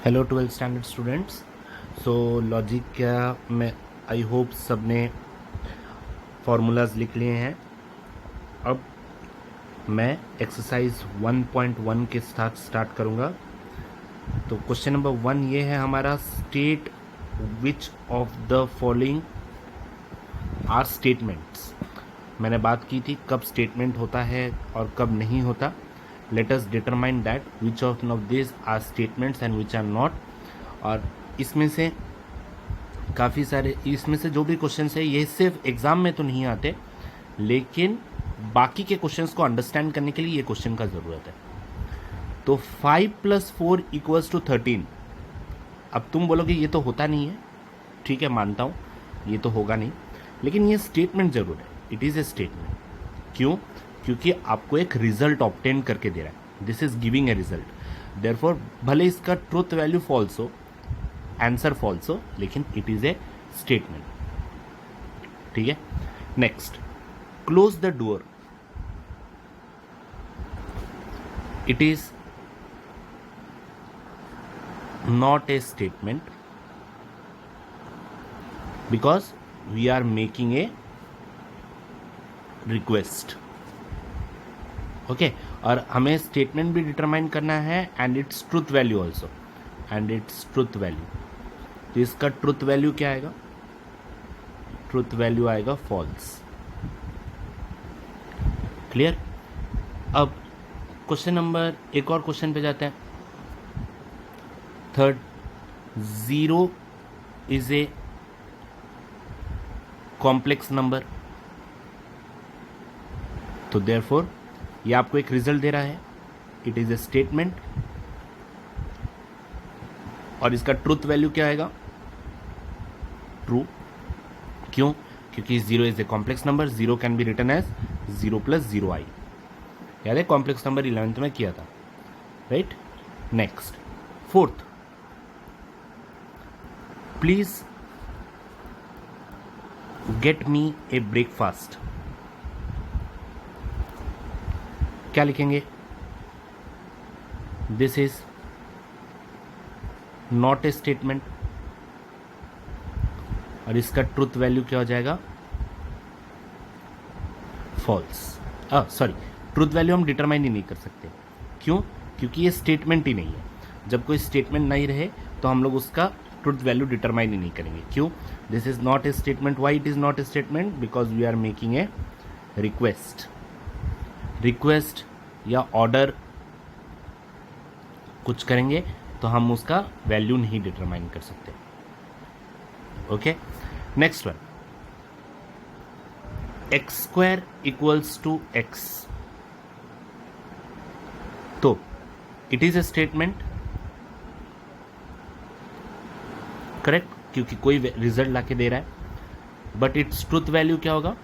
Hello 12th standard students. So logic क्या मैं I hope सब ने फार्मूलाज लिख लिए हैं। अब मैं एक्सरसाइज 1.1 के साथ स्टार्ट करूंगा। तो क्वेश्चन नंबर 1 ये है हमारा, state which of the following are statements. मैंने बात की थी कब स्टेटमेंट होता है और कब नहीं होता। Let us determine that which of this are statements and which are not. और इसमें से काफ़ी सारे, इसमें से जो भी क्वेश्चन है ये सिर्फ एग्जाम में तो नहीं आते, लेकिन बाकी के क्वेश्चंस को अंडरस्टैंड करने के लिए ये क्वेश्चन का ज़रूरत है। तो 5 + 4 = 13। अब तुम बोलोगे ये तो होता नहीं है, ठीक है मानता हूँ ये तो होगा नहीं, लेकिन ये स्टेटमेंट जरूर है। It is a statement. क्यों? क्योंकि आपको एक रिजल्ट ऑब्टेन करके दे रहा है। This is giving a result. Therefore भले इसका ट्रुथ वैल्यू फॉल्स हो, आंसर फॉल्स हो, लेकिन इट इज ए स्टेटमेंट। ठीक है, next, close the door. It is not a statement because we are making a request. Okay, और हमें statement भी डिटरमाइन करना है and it's truth value also, and it's truth value. तो इसका truth value क्या आएगा? ट्रुथ वैल्यू आएगा फॉल्स। क्लियर? अब क्वेश्चन नंबर, एक और क्वेश्चन पे जाते हैं। Third, 0 is a complex number. तो देयरफॉर ये आपको एक रिजल्ट दे रहा है, इट इज ए स्टेटमेंट। और इसका ट्रुथ वैल्यू क्या आएगा? ट्रू। क्यों? क्योंकि 0 is a complex number. 0 can be written as 0 + 0i। याद है कॉम्प्लेक्स नंबर 11th में किया था, right? Next, fourth, please get me A breakfast. क्या लिखेंगे? This is not a statement. और इसका ट्रुथ वैल्यू क्या हो जाएगा? फॉल्स। सॉरी, ट्रुथ वैल्यू हम डिटरमाइन ही नहीं कर सकते। क्यों? क्योंकि ये स्टेटमेंट ही नहीं है। जब कोई स्टेटमेंट नहीं रहे तो हम लोग उसका ट्रुथ वैल्यू डिटरमाइन ही नहीं करेंगे। क्यों? This is not a statement. Why it is not a statement? Because we are making a request. Request या ऑर्डर कुछ करेंगे तो हम उसका वैल्यू नहीं डिटरमाइन कर सकते। Okay, next one, x² = x। तो it is a statement, correct, क्योंकि कोई रिजल्ट लाके दे रहा है। बट इट्स ट्रुथ वैल्यू क्या होगा?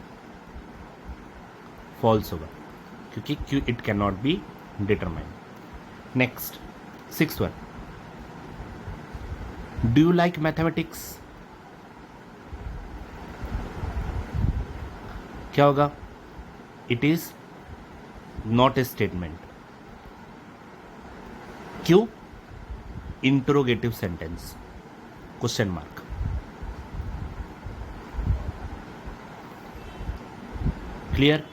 फॉल्स होगा, क्योंकि it can not be determined. Next, 6th one, do you like mathematics? क्या होगा? It is not a statement. क्यों? Interrogative sentence, question mark. Clear?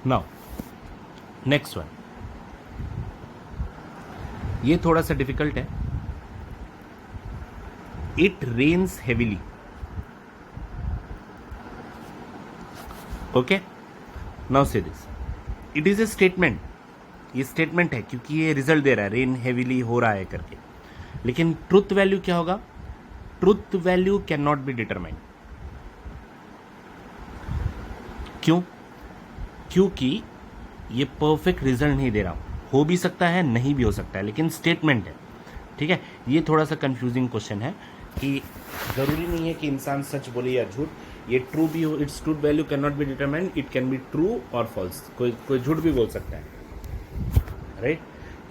Now next one, ये थोड़ा सा डिफिकल्ट है। It rains heavily. Okay, now say this, it is a statement. ये statement है क्योंकि ये रिजल्ट दे रहा है, रेन हेविली हो रहा है करके। लेकिन ट्रुथ वैल्यू क्या होगा? Truth value can not be determined. क्यों? क्योंकि ये परफेक्ट रिजल्ट नहीं दे रहा। हो भी सकता है, नहीं भी हो सकता है, लेकिन स्टेटमेंट है। ठीक है, ये थोड़ा सा कंफ्यूजिंग क्वेश्चन है कि जरूरी नहीं है कि इंसान सच बोले या झूठ। ये ट्रू भी हो, its truth value can not be determined, it can be true और फॉल्स। कोई झूठ भी बोल सकता है, राइट?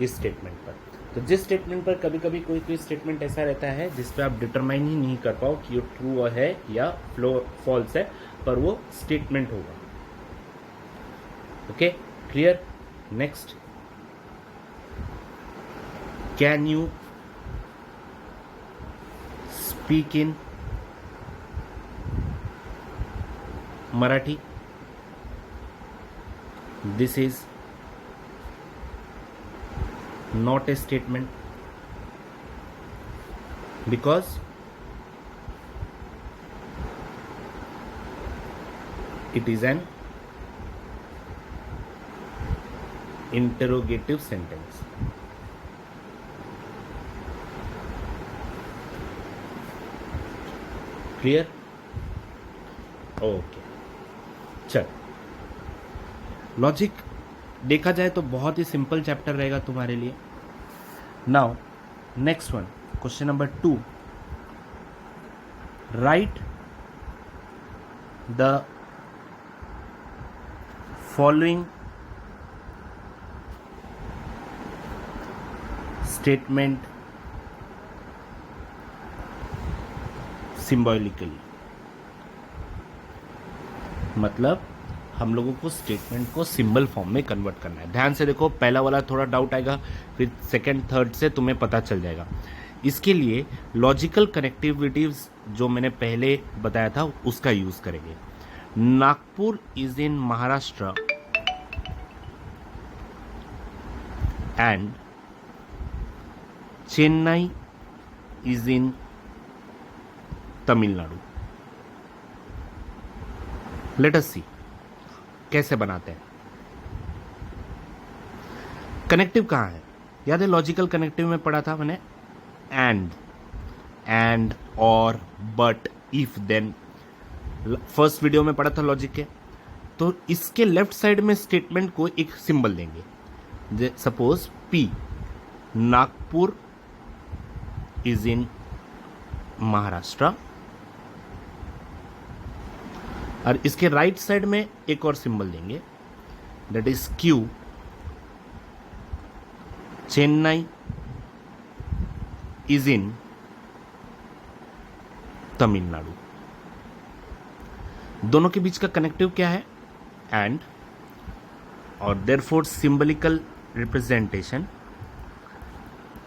इस स्टेटमेंट पर। तो जिस स्टेटमेंट पर कभी कभी कोई स्टेटमेंट ऐसा रहता है जिस पे आप डिटरमाइन ही नहीं कर पाओ कि ये ट्रू है या फॉल्स है, पर वो स्टेटमेंट होगा। Okay, clear? Next, can you speak in Marathi. This is not a statement because it is an interrogative sentence. Clear? Okay, चल। लॉजिक देखा जाए तो बहुत ही सिंपल चैप्टर रहेगा तुम्हारे लिए। Now next one, question number 2, right the following statement symbolically. मतलब हम लोगों को स्टेटमेंट को सिंबल फॉर्म में कन्वर्ट करना है। ध्यान से देखो, पहला वाला थोड़ा डाउट आएगा, फिर सेकंड थर्ड से तुम्हें पता चल जाएगा। इसके लिए लॉजिकल कनेक्टिविटीज जो मैंने पहले बताया था उसका यूज करेंगे। Nagpur is in Maharashtra and Chennai is in Tamil Nadu. Let us see कैसे बनाते हैं। कनेक्टिव कहाँ है? याद है लॉजिकल कनेक्टिव में पढ़ा था मैंने, एंड और but if then. First video में पढ़ा था लॉजिक के। तो इसके लेफ्ट साइड में स्टेटमेंट को एक सिंबल देंगे। Suppose P, Nagpur is in Maharashtra, और इसके राइट साइड में एक और सिंबल देंगे, that is Q, Chennai is in Tamil Nadu. दोनों के बीच का कनेक्टिव क्या है? एंड, और therefore symbolical representation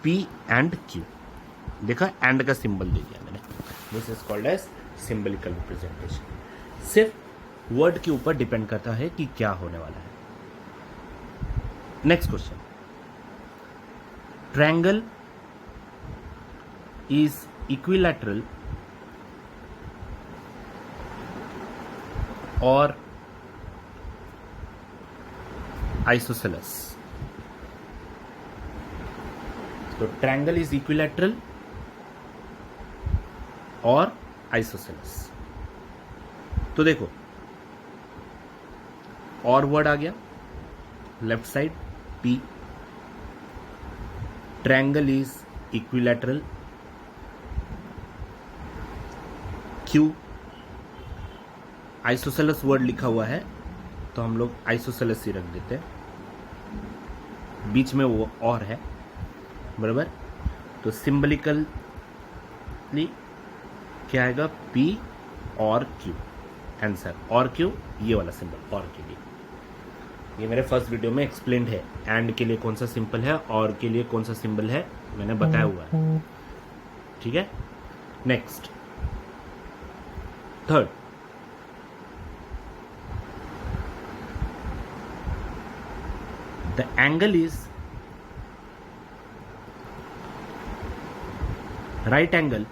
P and Q. देखा, एंड का सिंबल दे दिया मैंने। This is called as symbolical representation. सिर्फ वर्ड के ऊपर डिपेंड करता है कि क्या होने वाला है। Next question, triangle is equilateral और आइसोसेलेस। तो ट्रायंगल इज इक्विलैटरल और आइसोसेलेस। तो देखो, और वर्ड आ गया left side, P, triangle is equilateral, Q, isosceles word लिखा हुआ है तो हम लोग आइसोसेलेस ही रख देते हैं, बीच में वो और है, बराबर। तो सिंबलिकली क्या आएगा? पी और क्यू। आंसर और क्यू, ये वाला सिंबल और के लिए। ये मेरे फर्स्ट वीडियो में एक्सप्लेन्ड है, एंड के लिए कौन सा सिंबल है और के लिए कौन सा सिंबल है मैंने बताया हुआ है, ठीक है। Next, third, the angle is right angle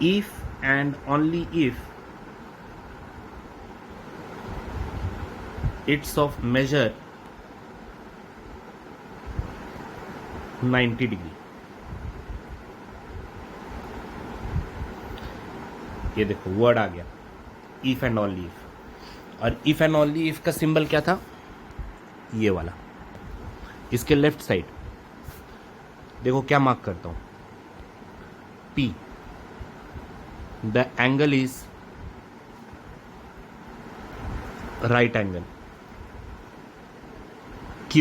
if and only if it's of measure 90 degree. ये देखो वर्ड आ गया, इफ एंड ओनली इफ। और इफ एंड ओनली इफ का सिंबल क्या था? ये वाला। इसके लेफ्ट साइड देखो क्या मार्क करता हूं, P, the angle is right angle, Q,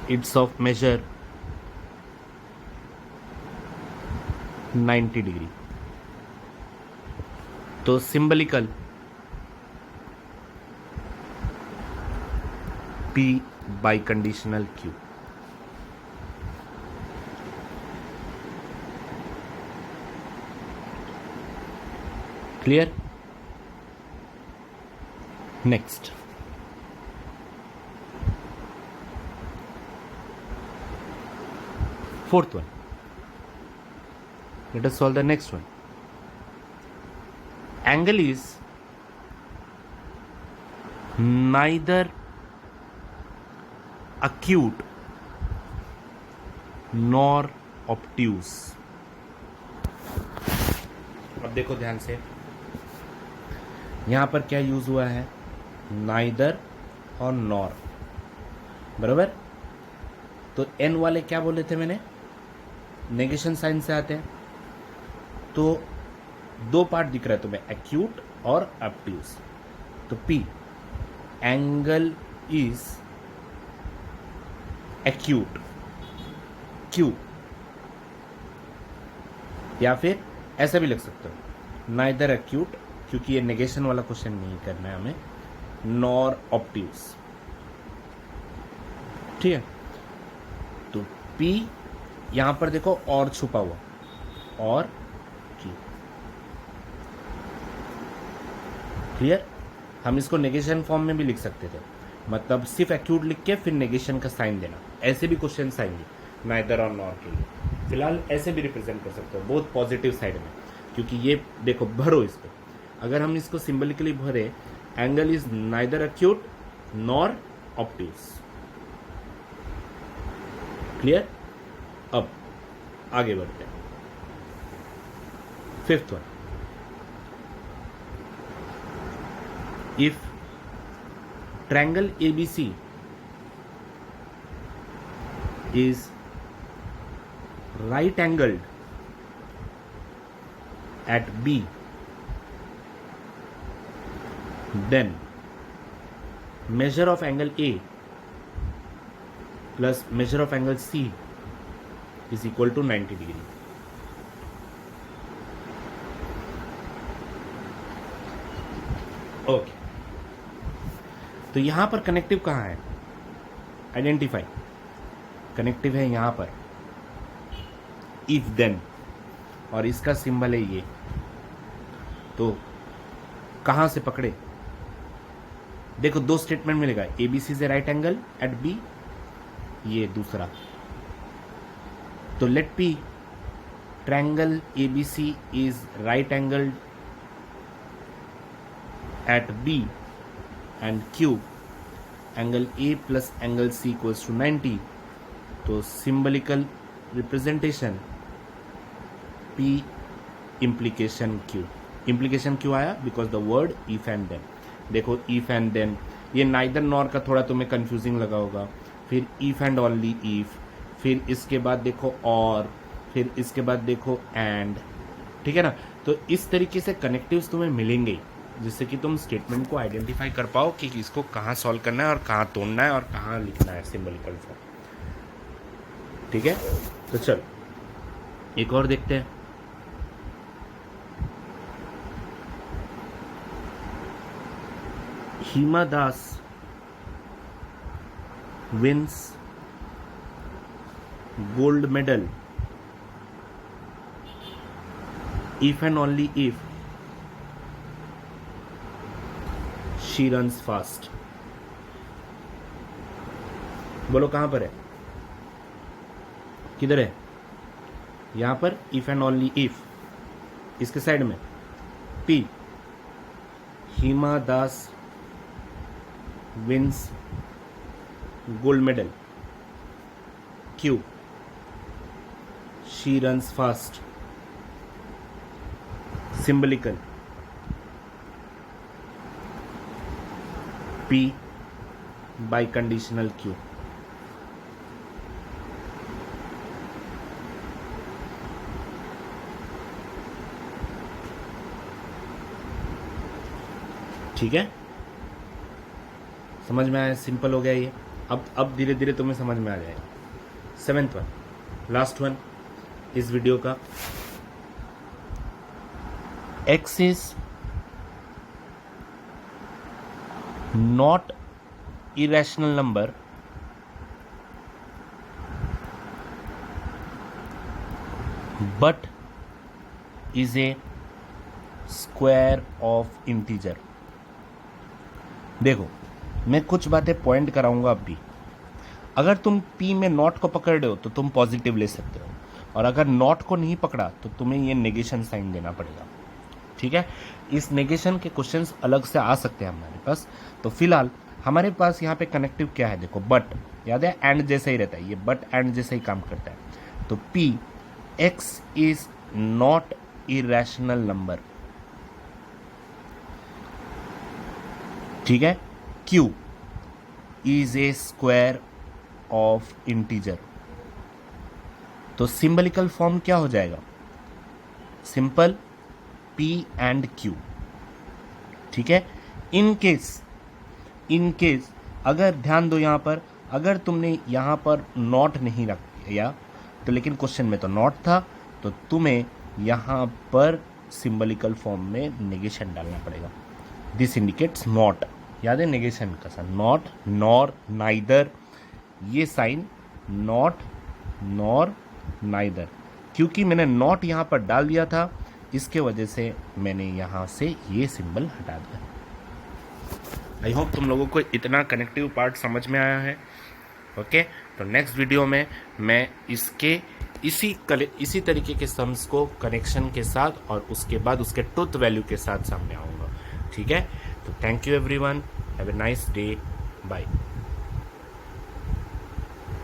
it's of measure 90 degree. तो सिंबलिकल P biconditional Q. Clear? Next. Fourth one. Let us solve the next one. Angle is neither acute nor obtuse. अब देखो ध्यान से, यहां पर क्या यूज हुआ है? नाइदर और नॉर, बराबर। तो एन वाले क्या बोले थे मैंने? नेगेशन साइन से आते हैं। तो दो पार्ट दिख रहा है तुम्हें, एक्यूट और ऑब्ट्यूज। तो P angle is acute, Q, या फिर ऐसा भी लिख सकते हो, नाइदर एक्यूट, क्योंकि ये नेगेशन वाला क्वेश्चन नहीं करना है हमें, नॉर ऑब्ट्यूज। ठीक है, तो P यहां पर देखो और छुपा हुआ, और Q। क्लियर? हम इसको नेगेशन फॉर्म में भी लिख सकते थे, मतलब सिर्फ एक्यूट लिख के फिर नेगेशन का साइन देना। ऐसे भी क्वेश्चन आएंगे नाइदर और नॉर के लिए। फिलहाल ऐसे भी रिप्रेजेंट कर सकते हो, बहुत पॉजिटिव साइड में, क्योंकि ये देखो भरो इसको। अगर हम इसको सिंबलिकली भरे, angle is neither acute nor obtuse. Clear? अब आगे बढ़ते हैं। Fifth one, if triangle ABC is right angled at B, then measure of angle A plus measure of angle C is equal to 90 degree. Okay, तो यहां पर connective कहां है? Identify. Connective है यहां पर इफ देन, और इसका सिंबल है ये। तो कहां से पकड़े? देखो दो स्टेटमेंट मिलेगा, ABC से राइट एंगल एट B, ये दूसरा। तो let P triangle ABC is right angle at B and Q angle A plus angle C equals to 90. तो symbolical representation P implication Q. implication क्यों आया? Because the word if and then. देखो if and then, ये neither nor का थोड़ा तुम्हें confusing लगा होगा। फिर if and only if, फिर इसके बाद देखो और, फिर इसके बाद देखो and, ठीक है ना? तो इस तरीके से कनेक्टिव्स तुम्हें मिलेंगे जिससे कि तुम स्टेटमेंट को आइडेंटिफाई कर पाओ कि इसको कहाँ सॉल्व करना है और कहाँ तोड़ना है और कहाँ लिखना है सिंबलिकल फॉर्म। ठीक है, तो चल एक और देखते हैं। Hima Das wins gold medal if and only if she runs fast. बोलो कहां पर है? किधर है? यहां पर if and only if, इसके साइड में P Hima Das wins gold medal, Q she runs fast, symbolical P biconditional Q. ठीक है, समझ में आया? सिंपल हो गया ये। अब धीरे धीरे तुम्हें समझ में आ जाएगा। सेवेंथ वन, लास्ट वन इस वीडियो का, x is not irrational number but is a square of integer। देखो मैं कुछ बातें पॉइंट कराऊंगा अब भी। अगर तुम p में नॉट को पकड़ रहे हो तो तुम पॉजिटिव ले सकते हो, और अगर नॉट को नहीं पकड़ा तो तुम्हें ये नेगेशन साइन देना पड़ेगा। ठीक है, इस नेगेशन के क्वेश्चंस अलग से आ सकते हैं हमारे पास। तो फिलहाल हमारे पास यहाँ पे कनेक्टिव क्या है, देखो बट, याद है एंड जैसा ही रहता है, ये बट एंड जैसा ही काम करता है। तो p x is not irrational number, ठीक है, q is a square of integer. तो सिंबलिकल फॉर्म क्या हो जाएगा, सिंपल p एंड q। ठीक है, इन केस अगर ध्यान दो यहाँ पर, अगर तुमने यहाँ पर नॉट नहीं रखा तो, लेकिन क्वेश्चन में तो नॉट था, तो तुम्हें यहाँ पर सिंबलिकल फॉर्म में नेगेशन डालना पड़ेगा। दिस इंडिकेट्स नॉट, याद है नेगेशन का साइन, नॉट, नॉर, नाइदर, ये साइन नॉट, नॉर, नाइदर। क्योंकि मैंने नॉट यहाँ पर डाल दिया था, इसके वजह से मैंने यहाँ से ये सिंबल हटा दिया। आई होप तुम लोगों को इतना कनेक्टिव पार्ट समझ में आया है। ओके, तो नेक्स्ट वीडियो में मैं इसी तरीके के सम्स को कनेक्शन के साथ और उसके बाद उसके ट्रुथ वैल्यू के साथ सामने आऊँगा। ठीक है, तो thank you everyone, have a nice day, bye.